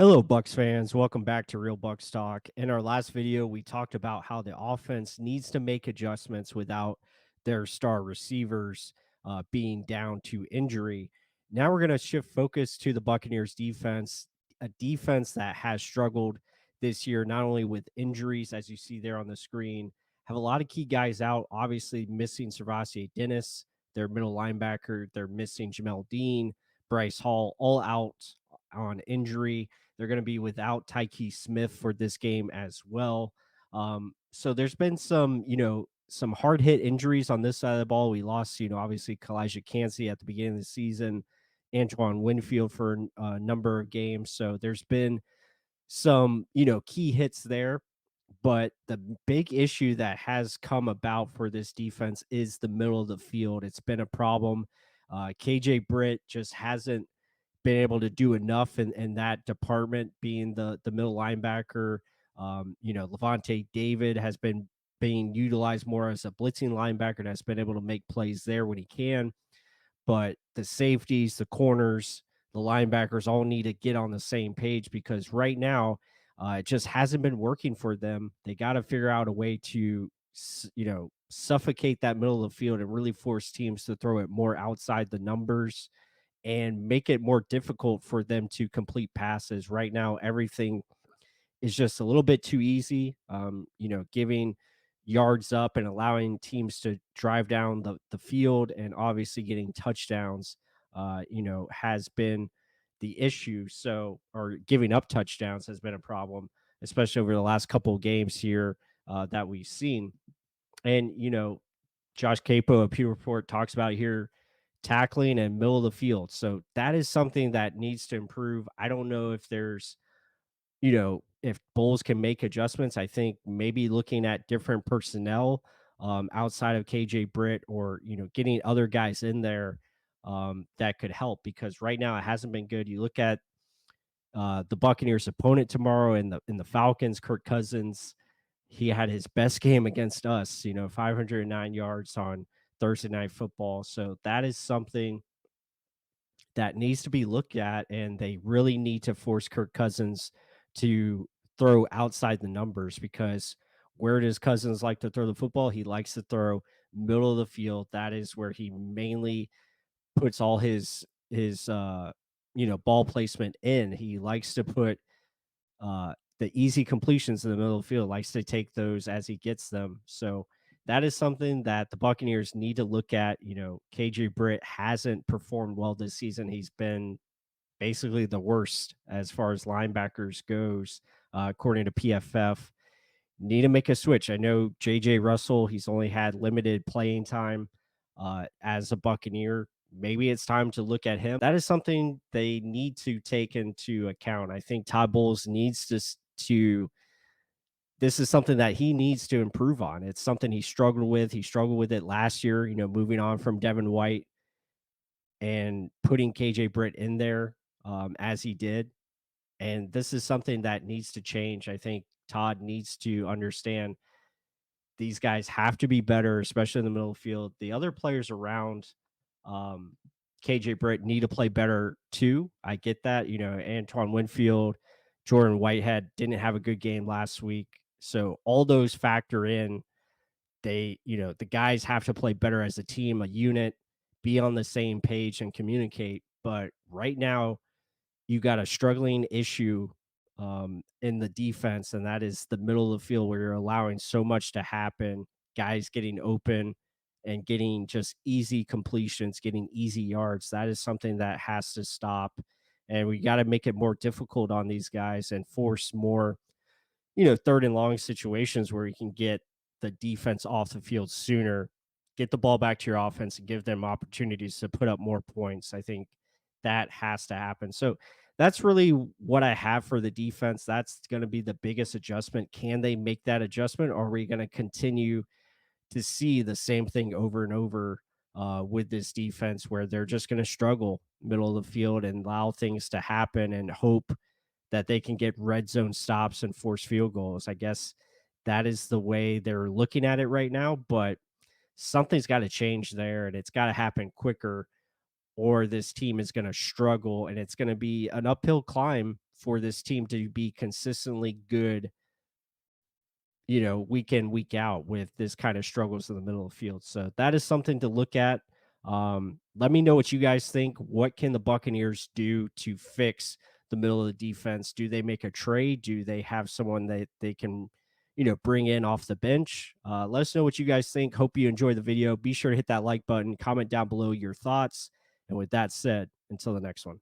Hello, Bucks fans. Welcome back to Real Bucks Talk. In our last video, we talked about how the offense needs to make adjustments without their star receivers being down to injury. Now we're going to shift focus to the Buccaneers defense, a defense that has struggled this year, not only with injuries, as you see there on the screen, have a lot of key guys out, obviously missing Servassier Dennis, their middle linebacker. They're missing Jamel Dean, Bryce Hall, all out on injury. They're going to be without Tyke Smith for this game as well. So there's been some hard hit injuries on this side of the ball. We lost, obviously Kalijah Cansey at the beginning of the season, Antoine Winfield for a number of games. So there's been some, key hits there. But the big issue that has come about for this defense is the middle of the field. It's been a problem. KJ Britt just hasn't been able to do enough in that department, being the middle linebacker. Levante David has been being utilized more as a blitzing linebacker and has been able to make plays there when he can. But the safeties, the corners, the linebackers all need to get on the same page because right now it just hasn't been working for them. They got to figure out a way to, suffocate that middle of the field and really force teams to throw it more outside the numbers and make it more difficult for them to complete passes. Right now, everything is just a little bit too easy. Giving yards up and allowing teams to drive down the field and obviously getting touchdowns, has been the issue. So, or giving up touchdowns has been a problem, especially over the last couple of games here that we've seen. And, Josh Capo of Pew Report talks about here tackling and middle of the field. So that is something that needs to improve. I don't know if there's, if Bulls can make adjustments. I think maybe looking at different personnel outside of KJ Britt or, getting other guys in there that could help because right now it hasn't been good. You look at the Buccaneers opponent tomorrow in the Falcons, Kirk Cousins, he had his best game against us, 509 yards on Thursday Night Football. So that is something that needs to be looked at, and they really need to force Kirk Cousins to throw outside the numbers because where does Cousins like to throw the football? He likes to throw middle of the field. That is where he mainly puts all his ball placement in. He likes to put the easy completions in the middle of the field, likes to take those as he gets them. So that is something that the Buccaneers need to look at. KJ Britt hasn't performed well this season. He's been basically the worst as far as linebackers goes, according to PFF. Need to make a switch. I know JJ Russell, he's only had limited playing time as a Buccaneer. Maybe it's time to look at him. That is something they need to take into account. I think Todd Bowles needs to this is something that he needs to improve on. It's something he struggled with. He struggled with it last year, moving on from Devin White and putting KJ Britt in there as he did. And this is something that needs to change. I think Todd needs to understand these guys have to be better, especially in the middle of the field. The other players around um, KJ Britt need to play better too. I get that. Antoine Winfield, Jordan Whitehead didn't have a good game last week. So all those factor in. The guys have to play better as a team, a unit, be on the same page and communicate. But right now, you got a struggling issue in the defense, and that is the middle of the field where you're allowing so much to happen, guys getting open and getting just easy completions, getting easy yards. That is something that has to stop. And we got to make it more difficult on these guys and force more, third and long situations where you can get the defense off the field sooner, get the ball back to your offense and give them opportunities to put up more points. I think that has to happen. So that's really what I have for the defense. That's going to be the biggest adjustment. Can they make that adjustment, or are we going to continue to see the same thing over and over with this defense where they're just going to struggle middle of the field and allow things to happen and hope that they can get red zone stops and force field goals? I guess that is the way they're looking at it right now, but something's got to change there and it's got to happen quicker or this team is going to struggle and it's going to be an uphill climb for this team to be consistently good, week in, week out with this kind of struggles in the middle of the field. So that is something to look at. Let me know what you guys think. What can the Buccaneers do to fix the middle of the defense? Do they make a trade? Do they have someone that they can, bring in off the bench? Let us know what you guys think. Hope you enjoy the video. Be sure to hit that like button, comment down below your thoughts. And with that said, until the next one.